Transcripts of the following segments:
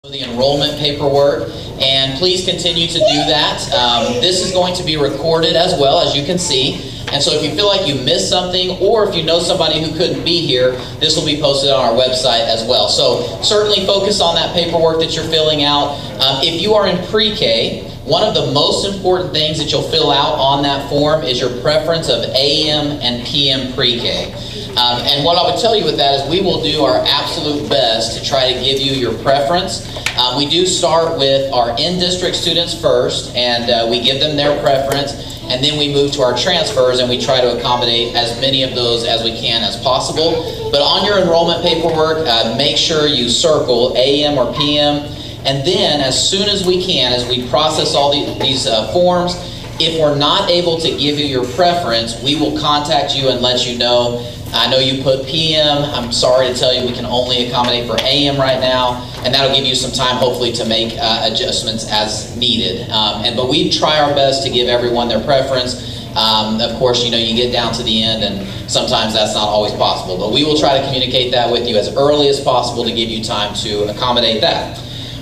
The enrollment paperwork, and please continue to do that. This is going to be recorded as well, as you can see, and so if you feel like you missed something, or if you know somebody who couldn't be here, this will be posted on our website as well. So certainly focus on that paperwork that you're filling out. If you are in pre-K, one of the most important things that you'll fill out on that form is your preference of AM and PM pre-K. And what I would tell you with that is we will do our absolute best to try to give you your preference. We do start with our in-district students first, and we give them their preference, and then we move to our transfers, and we try to accommodate as many of those as we can as possible. But on your enrollment paperwork, make sure you circle AM or PM, and then as soon as we can, as we process all these forms, if we're not able to give you your preference, we will contact you and let you know. I know you put PM. I'm sorry to tell you we can only accommodate for AM right now, and that'll give you some time hopefully to make adjustments as needed. But we try our best to give everyone their preference. Of course, you know, you get down to the end and sometimes that's not always possible, but we will try to communicate that with you as early as possible to give you time to accommodate that.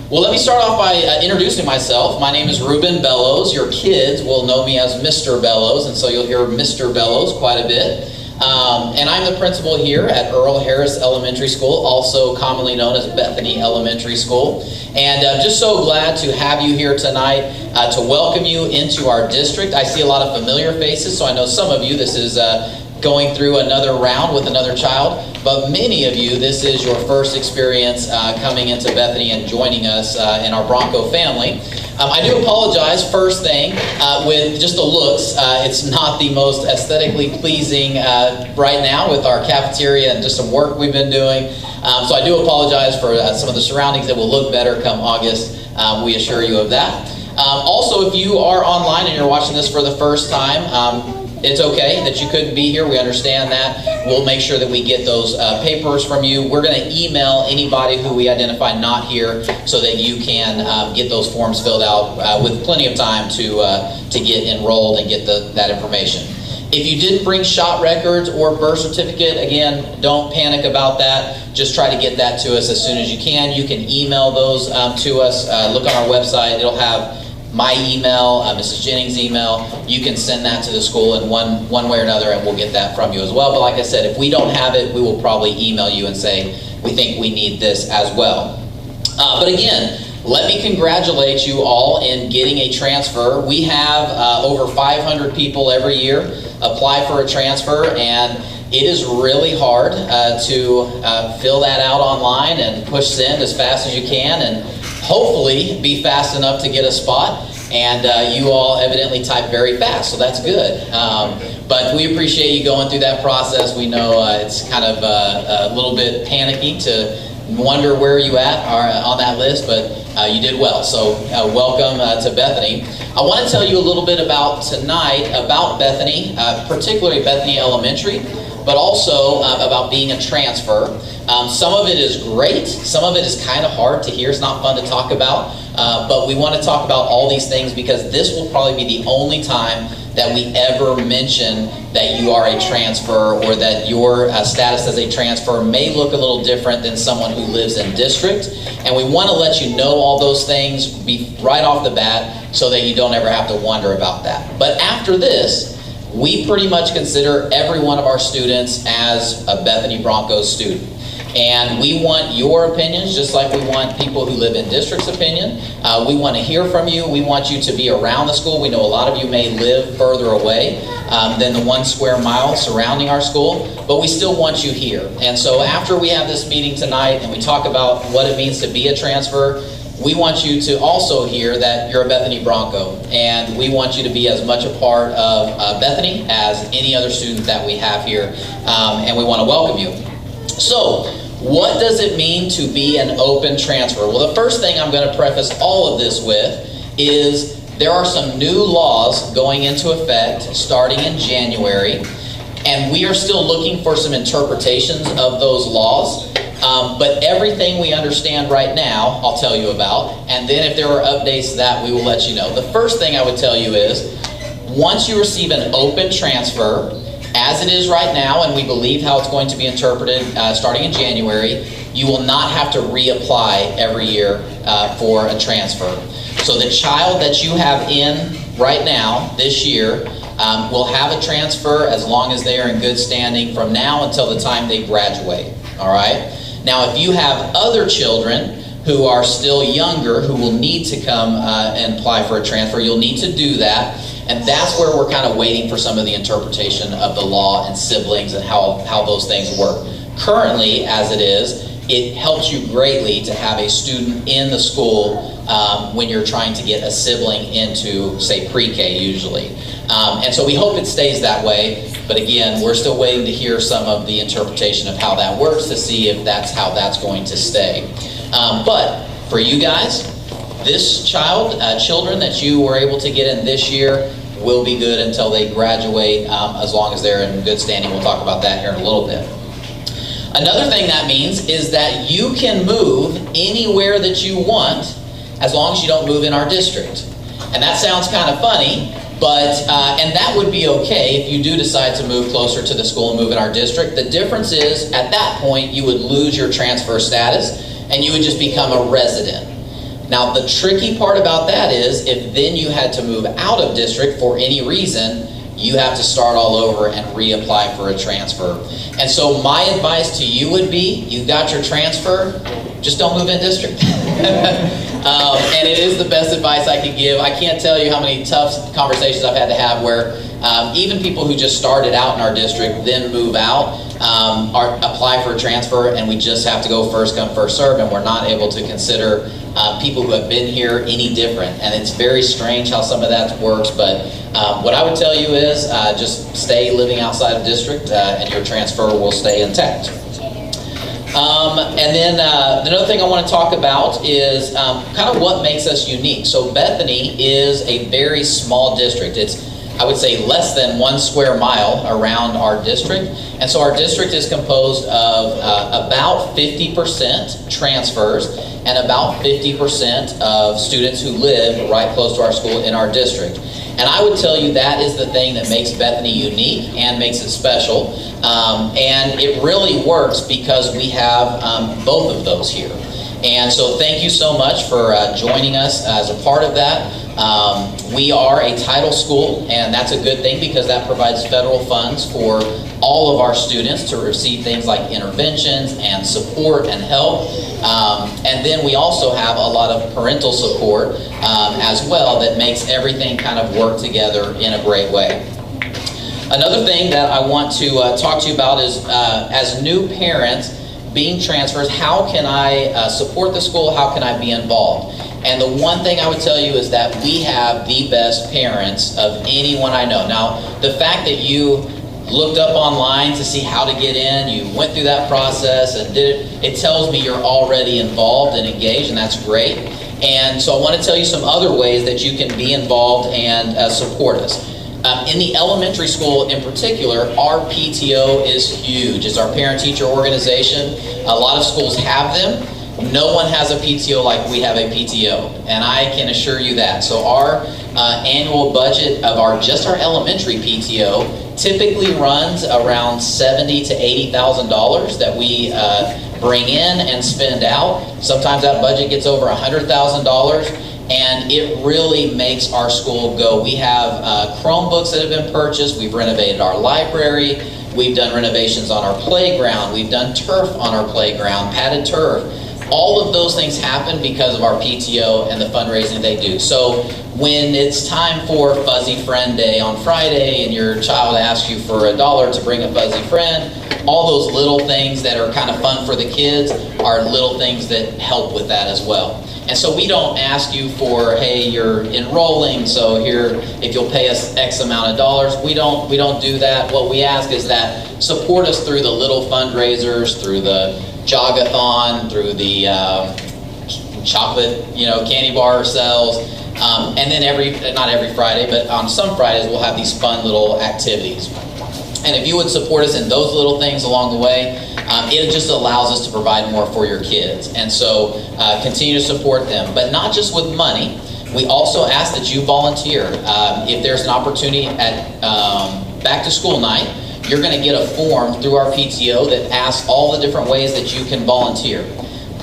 Well, let me start off by introducing myself. My name is Ruben Bellows. Your kids will know me as Mr. Bellows, and so you'll hear Mr. Bellows quite a bit. And I'm the principal here at Earl Harris Elementary School, also commonly known as Bethany Elementary School. And just so glad to have you here tonight to welcome you into our district. I see a lot of familiar faces, so I know some of you, this is going through another round with another child, but many of you, this is your first experience coming into Bethany and joining us in our Bronco family. I do apologize, first thing, with just the looks. It's not the most aesthetically pleasing right now with our cafeteria and just some work we've been doing. So I do apologize for some of the surroundings that will look better come August. We assure you of that. Also, if you are online and you're watching this for the first time, it's okay that you couldn't be here. We understand that. We'll make sure that we get those papers from you. We're going to email anybody who we identify not here so that you can get those forms filled out with plenty of time to get enrolled and get that information. If you didn't bring shot records or birth certificate, again, don't panic about that. Just try to get that to us as soon as you can. You can email those to us. Look on our website. It'll have my email, Mrs. Jennings' email. You can send that to the school in one way or another, and we'll get that from you as well. But like I said, if we don't have it, we will probably email you and say, we think we need this as well. But again, let me congratulate you all in getting a transfer. We have over 500 people every year apply for a transfer, and it is really hard to fill that out online and push send as fast as you can, and hopefully be fast enough to get a spot. And you all evidently type very fast, so that's good. But we appreciate you going through that process. We know it's kind of a little bit panicky to wonder where you at on that list, but you did well. So welcome to Bethany. I want to tell you a little bit about tonight, about Bethany, particularly Bethany Elementary, but also about being a transfer. Some of it is great. Some of it is kind of hard to hear. It's not fun to talk about. But we want to talk about all these things because this will probably be the only time that we ever mention that you are a transfer, or that your status as a transfer may look a little different than someone who lives in district. And we want to let you know all those things right off the bat so that you don't ever have to wonder about that. But after this, we pretty much consider every one of our students as a Bethany Broncos student. And we want your opinions just like we want people who live in district's opinion. We want to hear from you. We want you to be around the school. We know a lot of you may live further away than the 1 square mile surrounding our school, but we still want you here. And so after we have this meeting tonight and we talk about what it means to be a transfer, we want you to also hear that you're a Bethany Bronco, and we want you to be as much a part of Bethany as any other student that we have here, and we want to welcome you. So, what does it mean to be an open transfer? Well, the first thing I'm going to preface all of this with is there are some new laws going into effect starting in January, and we are still looking for some interpretations of those laws. But everything we understand right now, I'll tell you about, and then if there are updates to that, we will let you know. The first thing I would tell you is, once you receive an open transfer, as it is right now, and we believe how it's going to be interpreted starting in January, you will not have to reapply every year for a transfer. So the child that you have in right now, this year, will have a transfer as long as they are in good standing from now until the time they graduate, all right? Now, if you have other children who are still younger who will need to come and apply for a transfer, you'll need to do that. And that's where we're kind of waiting for some of the interpretation of the law and siblings and how those things work. Currently, as it is, it helps you greatly to have a student in the school when you're trying to get a sibling into, say, pre-K usually. And so we hope it stays that way, but again, we're still waiting to hear some of the interpretation of how that works to see if that's how that's going to stay. But for you guys, this children that you were able to get in this year will be good until they graduate, as long as they're in good standing. We'll talk about that here in a little bit. Another thing that means is that you can move anywhere that you want as long as you don't move in our district. And that sounds kind of funny, but and that would be okay if you do decide to move closer to the school and move in our district. The difference is, at that point, you would lose your transfer status and you would just become a resident. Now, the tricky part about that is if then you had to move out of district for any reason, you have to start all over and reapply for a transfer. And so my advice to you would be, you got your transfer, just don't move in district. And it is the best advice I could give. I can't tell you how many tough conversations I've had to have where even people who just started out in our district then move out, apply for a transfer, and we just have to go first come, first serve, and we're not able to consider people who have been here any different. And it's very strange how some of that works, but what I would tell you is just stay living outside of district and your transfer will stay intact. And then another thing I want to talk about is kind of what makes us unique. So Bethany is a very small district. It's, I would say, less than 1 square mile around our district. And so our district is composed of about 50% transfers and about 50% of students who live right close to our school in our district. And I would tell you that is the thing that makes Bethany unique and makes it special. And it really works because we have both of those here. And so thank you so much for joining us as a part of that. We are a title school, and that's a good thing because that provides federal funds for all of our students to receive things like interventions and support and help. And then we also have a lot of parental support as well that makes everything kind of work together in a great way. Another thing that I want to talk to you about is as new parents being transfers, how can I support the school? How can I be involved? And the one thing I would tell you is that we have the best parents of anyone I know. Now, the fact that you looked up online to see how to get in, you went through that process and did it, it tells me you're already involved and engaged, and that's great. And so I want to tell you some other ways that you can be involved and support us. In the elementary school in particular, our PTO is huge. It's our parent-teacher organization. A lot of schools have them. No one has a PTO like we have a PTO, and I can assure you that. So our annual budget of just our elementary PTO typically runs around $70,000 to $80,000 that we bring in and spend out. Sometimes that budget gets over $100,000. And it really makes our school go. We have Chromebooks that have been purchased. We've renovated our library. We've done renovations on our playground. We've done turf on our playground, padded turf. All of those things happen because of our PTO and the fundraising they do. So when it's time for Fuzzy Friend Day on Friday and your child asks you for $1 to bring a fuzzy friend, all those little things that are kind of fun for the kids are little things that help with that as well. And so we don't ask you for, hey, you're enrolling, so here, if you'll pay us X amount of dollars. We don't do that. What we ask is that support us through the little fundraisers, through the jog-a-thon, through the chocolate, candy bar sales, and then not every Friday, but on some Fridays we'll have these fun little activities. And if you would support us in those little things along the way, it just allows us to provide more for your kids. And so continue to support them, but not just with money. We also ask that you volunteer. If there's an opportunity at back to school night you're going to get a form through our PTO that asks all the different ways that you can volunteer.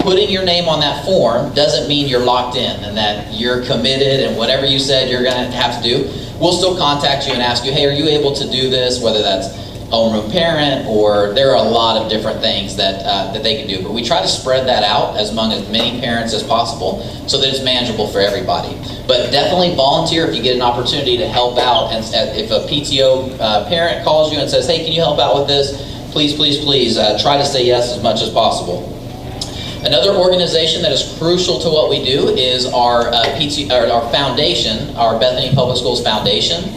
Putting your name on that form doesn't mean you're locked in and that you're committed and whatever you said you're going to have to do. We'll still contact you and ask you, hey, are you able to do this, whether that's homeroom parent, or there are a lot of different things that they can do. But we try to spread that out among as many parents as possible so that it's manageable for everybody. But definitely volunteer if you get an opportunity to help out. And if a PTO parent calls you and says, hey, can you help out with this? Please, please, please try to say yes as much as possible. Another organization that is crucial to what we do is our foundation, our Bethany Public Schools Foundation.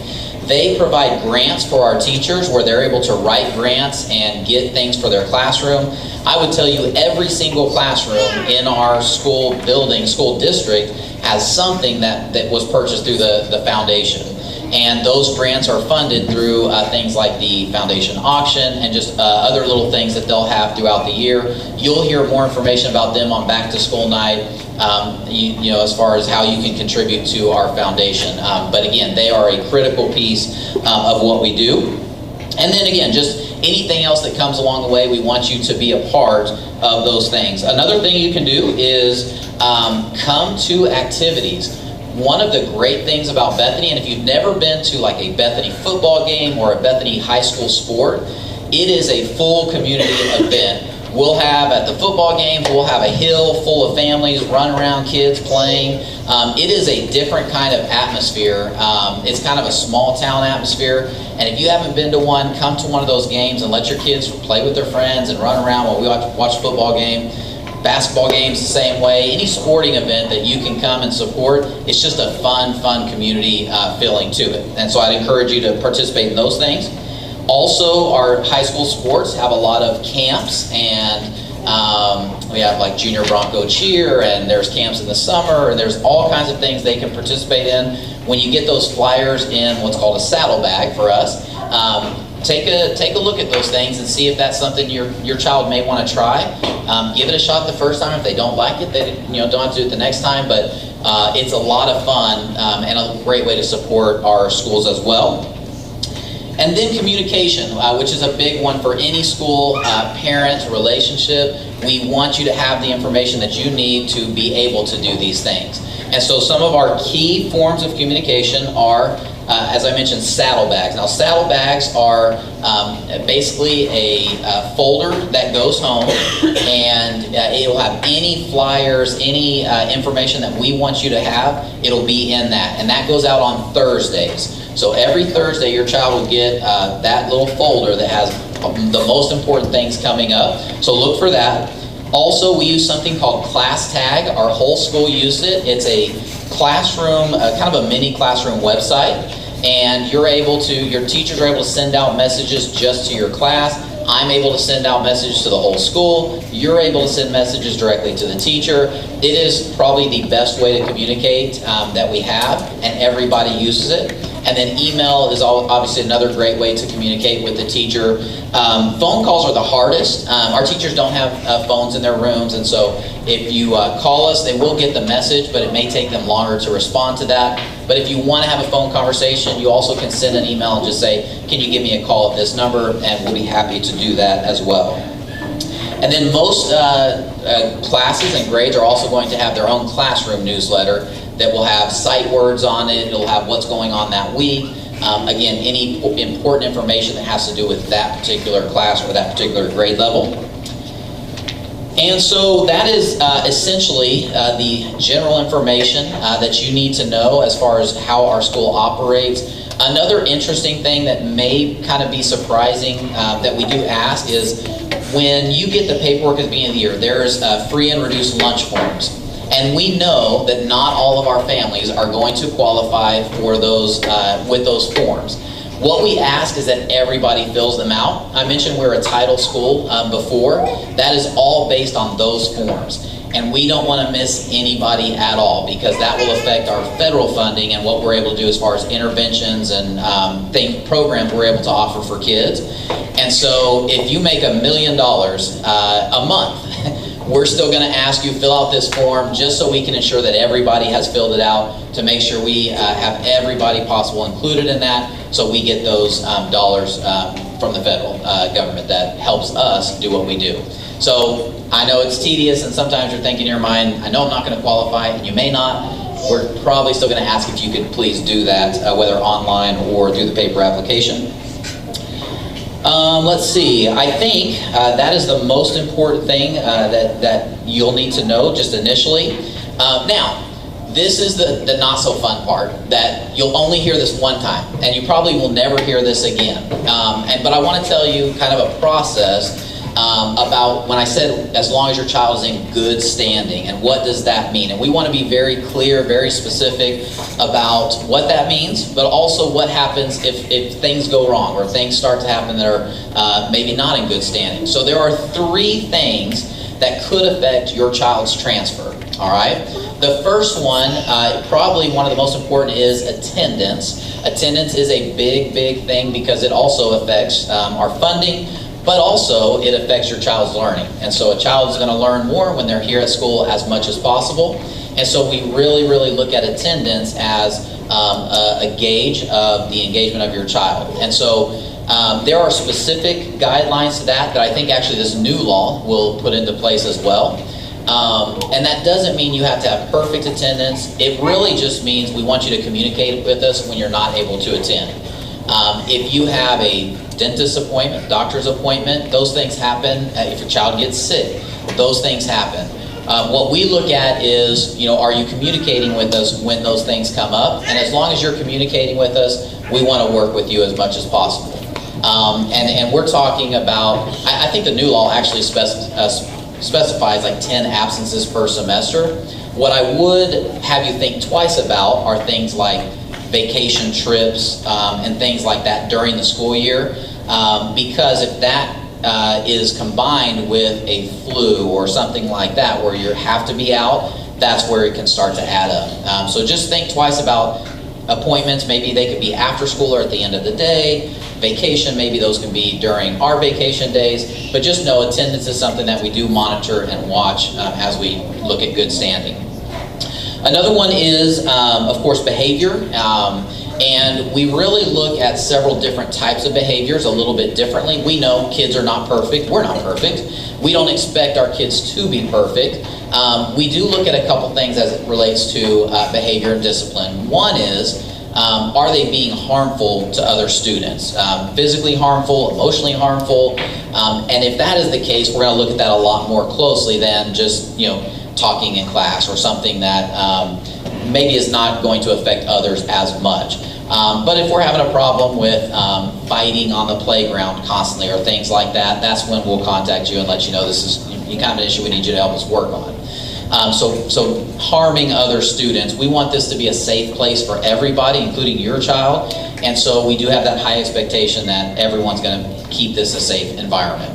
They provide grants for our teachers where they're able to write grants and get things for their classroom. I would tell you every single classroom in our school building, school district, has something that was purchased through the foundation. And those grants are funded through things like the foundation auction and just other little things that they'll have throughout the year. You'll hear more information about them on back to school night, you know, as far as how you can contribute to our foundation. But again, they are a critical piece of what we do. And then again, just anything else that comes along the way, we want you to be a part of those things. Another thing you can do is come to activities. One of the great things about Bethany, and if you've never been to like a Bethany football game or a Bethany high school sport, it is a full community event. We'll have at the football games, we'll have a hill full of families, run around kids playing. It is a different kind of atmosphere. It's kind of a small town atmosphere. And if you haven't been to one, come to one of those games and let your kids play with their friends and run around while we watch a football game. Basketball games the same way. Any sporting event that you can come and support, it's just a fun community feeling to it. And so I'd encourage you to participate in those things. Also, our high school sports have a lot of camps, and we have like junior Bronco cheer, and there's camps in the summer, and there's all kinds of things they can participate in. When you get those flyers in what's called a saddlebag for us, take a look at those things and see if that's something your child may want to try. Give it a shot the first time. If they don't like it, they don't have to do it the next time. But it's a lot of fun and a great way to support our schools as well. And then communication, which is a big one for any school parent relationship. We want you to have the information that you need to be able to do these things. And so some of our key forms of communication are, as I mentioned, saddlebags. Now, saddlebags are basically a folder that goes home, and it'll have any flyers, any information that we want you to have, it'll be in that. And that goes out on Thursdays. So every Thursday, your child will get that little folder that has the most important things coming up. So look for that. Also, we use something called Class Tag. Our whole school uses it. It's a classroom, kind of a mini classroom website. And your teachers are able to send out messages just to your class. I'm able to send out messages to the whole school. You're able to send messages directly to the teacher. It is probably the best way to communicate that we have, and everybody uses it. And then email is obviously another great way to communicate with the teacher. Phone calls are the hardest. Our teachers don't have phones in their rooms, and so if you call us, they will get the message, but it may take them longer to respond to that. But if you want to have a phone conversation, you also can send an email and just say, can you give me a call at this number, and we'll be happy to do that as well. And then most classes and grades are also going to have their own classroom newsletter that will have sight words on it. It'll have what's going on that week. Again, any important information that has to do with that particular class or that particular grade level. And so that is essentially the general information that you need to know as far as how our school operates. Another interesting thing that may kind of be surprising that we do ask is when you get the paperwork at the beginning of the year, there's free and reduced lunch forms. And we know that not all of our families are going to qualify for those with those forms. What we ask is that everybody fills them out. I mentioned we're a title school before. That is all based on those forms. And we don't want to miss anybody at all, because that will affect our federal funding and what we're able to do as far as interventions and programs we're able to offer for kids. And so if you make $1 million a month, we're still going to ask you to fill out this form just so we can ensure that everybody has filled it out, to make sure we have everybody possible included in that, so we get those dollars from the federal government that helps us do what we do. So I know it's tedious, and sometimes you're thinking in your mind, I know I'm not going to qualify, and you may not. We're probably still going to ask if you could please do that, whether online or through the paper application. Let's see, I think that is the most important thing that you'll need to know just initially. Now, this is the not so fun part, that you'll only hear this one time, and you probably will never hear this again. But I want to tell you kind of a process about when I said as long as your child is in good standing, and what does that mean? And we want to be very clear, very specific about what that means, but also what happens if things go wrong or things start to happen that are maybe not in good standing. So there are 3 things that could affect your child's transfer, all right? The first one, probably one of the most important, is attendance. Attendance is a big thing because it also affects our funding, but also it affects your child's learning. And so a child is going to learn more when they're here at school as much as possible. And so we really look at attendance as a gauge of the engagement of your child. And so there are specific guidelines to that I think actually this new law will put into place as well. And that doesn't mean you have to have perfect attendance. It really just means we want you to communicate with us when you're not able to attend. If you have a dentist appointment, doctor's appointment, those things happen. If your child gets sick, those things happen. What we look at is, are you communicating with us when those things come up? And as long as you're communicating with us, we want to work with you as much as possible. And we're talking about, I think the new law actually specifies like 10 absences per semester. What I would have you think twice about are things like vacation trips and things like that during the school year, because if that is combined with a flu or something like that where you have to be out, that's where it can start to add up. So just think twice about appointments. Maybe they could be after school or at the end of the day. Vacation, maybe those can be during our vacation days. But just know attendance is something that we do monitor and watch as we look at good standing. Another one is, of course, behavior. And we really look at several different types of behaviors a little bit differently. We know kids are not perfect. We're not perfect. We don't expect our kids to be perfect. We do look at a couple things as it relates to behavior and discipline. One is, are they being harmful to other students? Physically harmful, emotionally harmful. And if that is the case, we're going to look at that a lot more closely than just, talking in class or something that maybe is not going to affect others as much. But if we're having a problem with fighting on the playground constantly or things like that, that's when we'll contact you and let you know this is kind of an issue we need you to help us work on. So harming other students, we want this to be a safe place for everybody, including your child. And so we do have that high expectation that everyone's going to keep this a safe environment.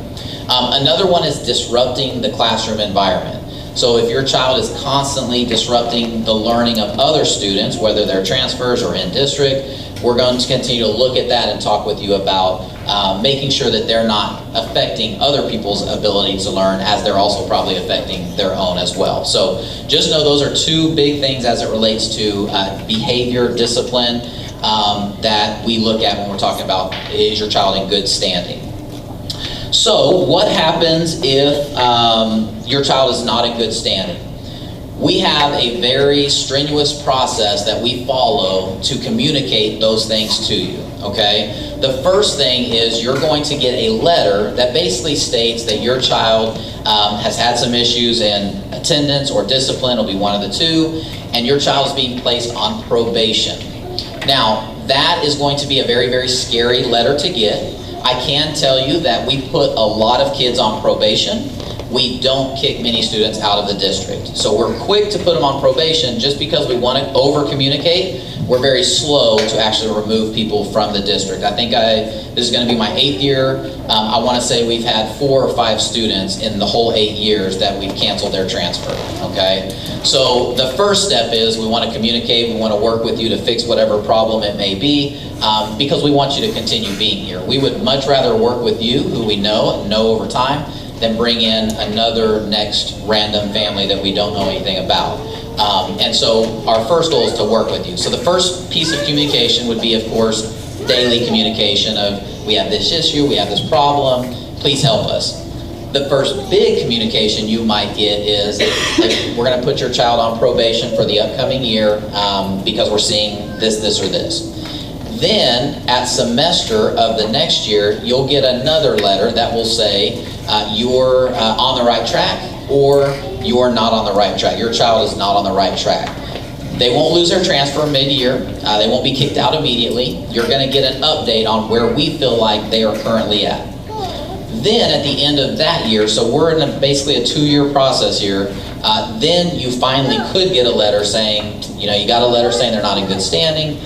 Another one is disrupting the classroom environment. So if your child is constantly disrupting the learning of other students, whether they're transfers or in district, we're going to continue to look at that and talk with you about making sure that they're not affecting other people's ability to learn, as they're also probably affecting their own as well. So just know those are 2 big things as it relates to behavior, discipline, that we look at when we're talking about is your child in good standing. So what happens if your child is not in good standing? We have a very strenuous process that we follow to communicate those things to you, okay? The first thing is you're going to get a letter that basically states that your child has had some issues in attendance or discipline, will be one of the 2, and your child is being placed on probation. Now, that is going to be a very scary letter to get. I can tell you that we put a lot of kids on probation. We don't kick many students out of the district. So we're quick to put them on probation just because we want to over-communicate. We're very slow to actually remove people from the district. I think this is going to be my 8th year. I want to say we've had 4 or 5 students in the whole 8 years that we've canceled their transfer, okay? So the first step is we want to communicate. We want to work with you to fix whatever problem it may be, because we want you to continue being here. We would much rather work with you, who we know over time, than bring in another next random family that we don't know anything about. And so our first goal is to work with you. So the first piece of communication would be, of course, daily communication of, we have this issue, we have this problem, please help us. The first big communication you might get is, like, we're going to put your child on probation for the upcoming year because we're seeing this, or this. Then, at semester of the next year, you'll get another letter that will say you're on the right track, or you're not on the right track. Your child is not on the right track. They won't lose their transfer mid-year. They won't be kicked out immediately. You're going to get an update on where we feel like they are currently at. Then at the end of that year, so we're in basically a 2-year process here, then you finally could get a letter saying, you know, you got a letter saying they're not in good standing,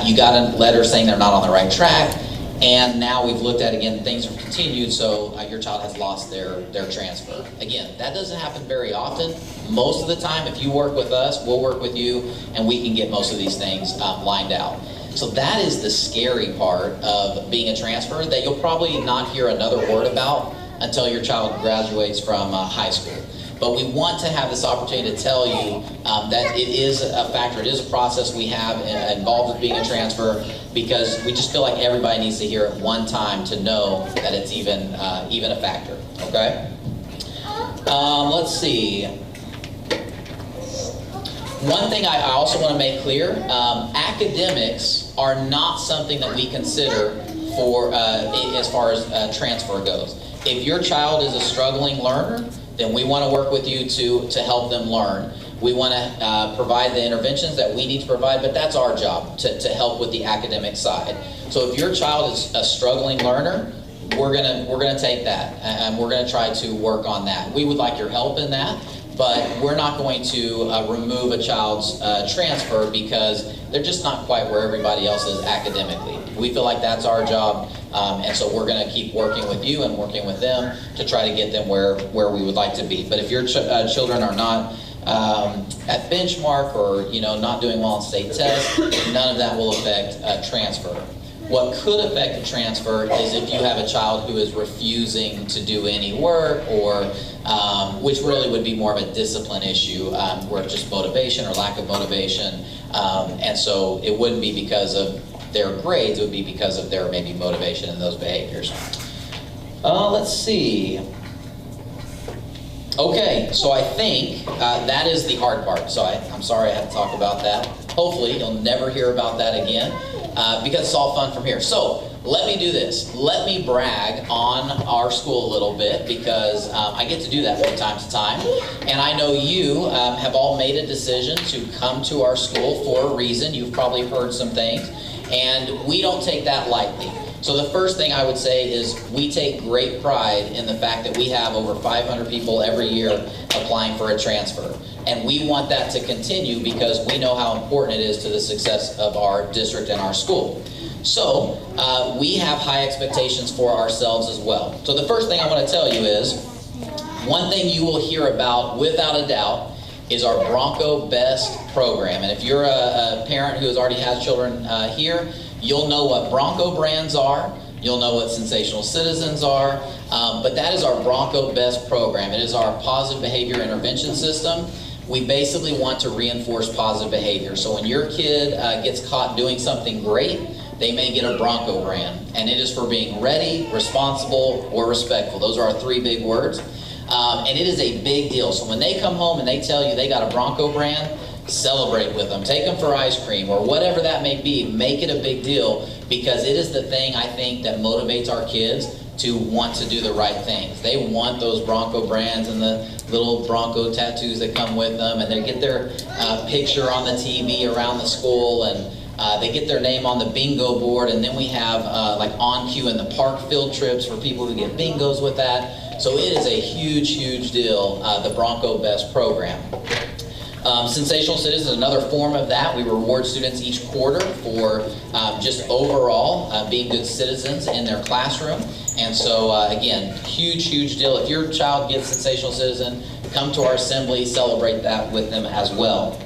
you got a letter saying they're not on the right track, and now we've looked at, again, things have continued, so your child has lost their transfer. Again, that doesn't happen very often. Most of the time, if you work with us, we'll work with you, and we can get most of these things lined out. So that is the scary part of being a transfer that you'll probably not hear another word about until your child graduates from high school. But we want to have this opportunity to tell you that it is a factor, it is a process we have involved with being a transfer, because we just feel like everybody needs to hear it one time to know that it's even a factor, okay? Let's see. One thing I also want to make clear, academics are not something that we consider for as far as transfer goes. If your child is a struggling learner, then we want to work with you to help them learn. We want to provide the interventions that we need to provide, but that's our job, to help with the academic side. So if your child is a struggling learner, we're gonna take that, and we're gonna try to work on that. We would like your help in that, but we're not going to remove a child's transfer because they're just not quite where everybody else is academically. We feel like that's our job, and so we're going to keep working with you and working with them to try to get them where we would like to be. But if your children are not at benchmark, or not doing well on state tests, none of that will affect transfer. What could affect a transfer is if you have a child who is refusing to do any work, or which really would be more of a discipline issue, where it's just motivation or lack of motivation. And so it wouldn't be because of their grades, it would be because of their maybe motivation in those behaviors. Let's see. Okay, so I think that is the hard part. So I'm sorry I had to talk about that. Hopefully you'll never hear about that again, because it's all fun from here. So let me do this. Let me brag on our school a little bit, because I get to do that from time to time. And I know you have all made a decision to come to our school for a reason. You've probably heard some things. And we don't take that lightly. So the first thing I would say is we take great pride in the fact that we have over 500 people every year applying for a transfer. And we want that to continue because we know how important it is to the success of our district and our school. So we have high expectations for ourselves as well. So the first thing I want to tell you is, one thing you will hear about without a doubt is our Bronco Best program. And if you're a parent who has already had children here, you'll know what Bronco brands are, you'll know what Sensational Citizens are, but that is our Bronco Best program. It is our positive behavior intervention system. We basically want to reinforce positive behavior. So when your kid gets caught doing something great, they may get a Bronco brand. And it is for being ready, responsible, or respectful. Those are our 3 big words. And it is a big deal. So when they come home and they tell you they got a Bronco brand, celebrate with them. Take them for ice cream or whatever that may be. Make it a big deal, because it is the thing I think that motivates our kids to want to do the right things. They want those Bronco brands and the little Bronco tattoos that come with them, and they get their picture on the TV around the school, and they get their name on the bingo board, and then we have like on cue in the park field trips for people who get bingos with that. So it is a huge, huge deal, the Bronco Best program. Sensational Citizens is another form of that. We reward students each quarter for just overall being good citizens in their classroom. And so again, huge, huge deal. If your child gets Sensational Citizen, come to our assembly, celebrate that with them as well.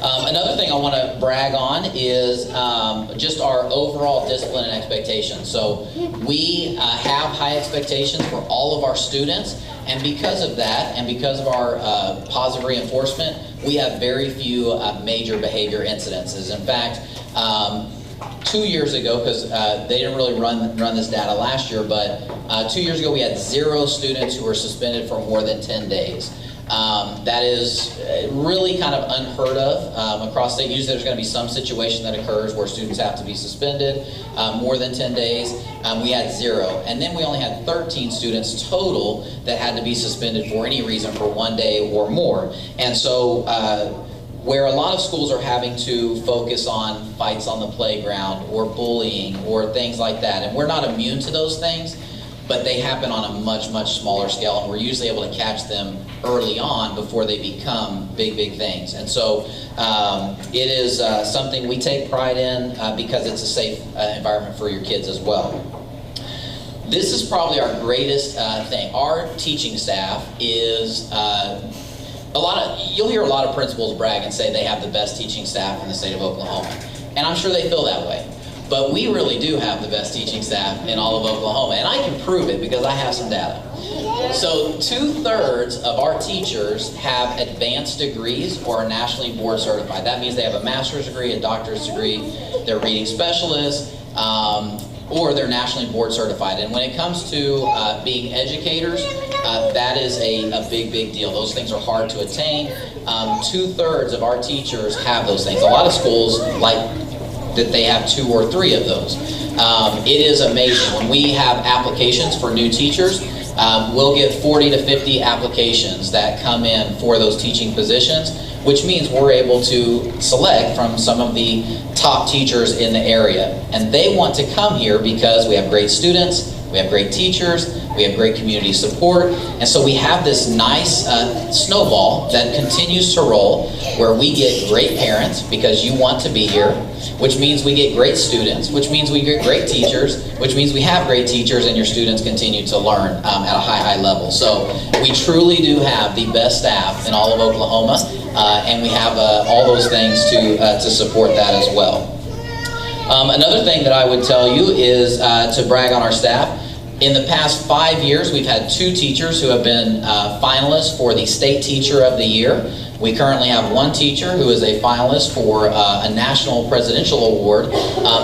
Another thing I want to brag on is just our overall discipline and expectations. So we have high expectations for all of our students, and because of that, and because of our positive reinforcement, we have very few major behavior incidences. In fact, 2 years ago, because they didn't really run this data last year, but 2 years ago we had 0 students who were suspended for more than 10 days. That is really kind of unheard of across state. Usually there's going to be some situation that occurs where students have to be suspended more than 10 days. We had 0. And then we only had 13 students total that had to be suspended for any reason for 1 day or more. And so where a lot of schools are having to focus on fights on the playground or bullying or things like that, and we're not immune to those things, but they happen on a much, much smaller scale, and we're usually able to catch them early on before they become big, big things. And so it is something we take pride in because it's a safe environment for your kids as well. This is probably our greatest thing. Our teaching staff is you'll hear a lot of principals brag and say they have the best teaching staff in the state of Oklahoma. And I'm sure they feel that way. But we really do have the best teaching staff in all of Oklahoma. And I can prove it because I have some data. So 2/3 of our teachers have advanced degrees or are nationally board certified. That means they have a master's degree, a doctorate degree, they're reading specialists, or they're nationally board certified. And when it comes to being educators, that is a big, big deal. Those things are hard to attain. 2/3 of our teachers have those things. A lot of schools like that they have 2 or 3 of those. It is amazing. When we have applications for new teachers, we'll get 40 to 50 applications that come in for those teaching positions, which means we're able to select from some of the top teachers in the area. And they want to come here because we have great students, we have great teachers, we have great community support, and so we have this nice snowball that continues to roll where we get great parents because you want to be here, which means we get great students, which means we get great teachers, which means we have great teachers and your students continue to learn at a high level. So we truly do have the best staff in all of Oklahoma, and we have all those things to support that as well. Another thing that I would tell you is to brag on our staff. In the past 5 years, we've had 2 teachers who have been finalists for the State Teacher of the Year. We currently have 1 teacher who is a finalist for a National Presidential Award.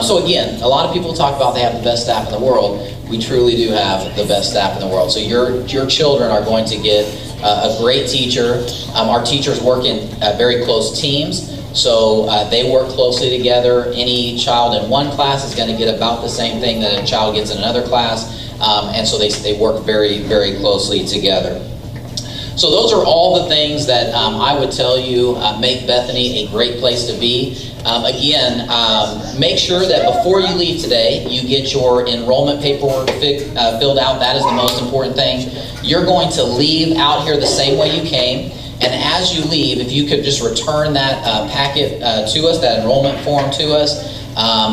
So again, a lot of people talk about they have the best staff in the world. We truly do have the best staff in the world. So your children are going to get a great teacher. Our teachers work in very close teams. So they work closely together. Any child in one class is going to get about the same thing that a child gets in another class. And so they work very, very closely together. So those are all the things that I would tell you make Bethany a great place to be. Again, make sure that before you leave today, you get your enrollment paperwork filled out. That is the most important thing. You're going to leave out here the same way you came. And as you leave, if you could just return that packet to us, that enrollment form to us.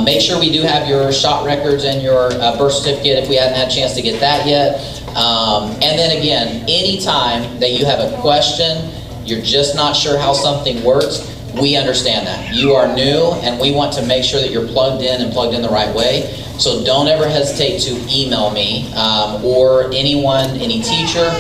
Make sure we do have your shot records and your birth certificate if we hadn't had a chance to get that yet. And then again, anytime that you have a question, you're just not sure how something works, we understand that. You are new, and we want to make sure that you're plugged in and plugged in the right way. So don't ever hesitate to email me or anyone, any teacher.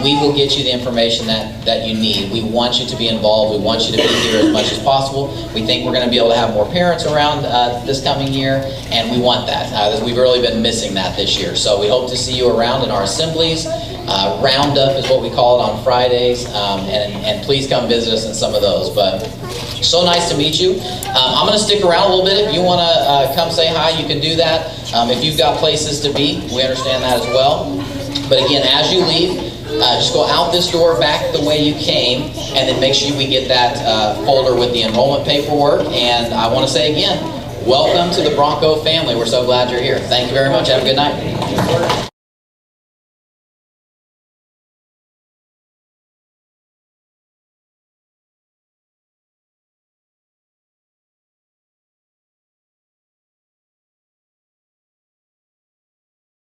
We will get you the information that you need. We want you to be involved. We want you to be here as much as possible. We think we're going to be able to have more parents around this coming year, and we want that. We've really been missing that this year. So we hope to see you around in our assemblies. Roundup is what we call it on Fridays, and please come visit us in some of those. But so nice to meet you. I'm going to stick around a little bit. If you want to come say hi, you can do that. If you've got places to be, we understand that as well. But again, as you leave, just go out this door back the way you came, and then make sure we get that folder with the enrollment paperwork. And I want to say again, welcome to the Bronco family. We're so glad you're here. Thank you very much. Have a good night.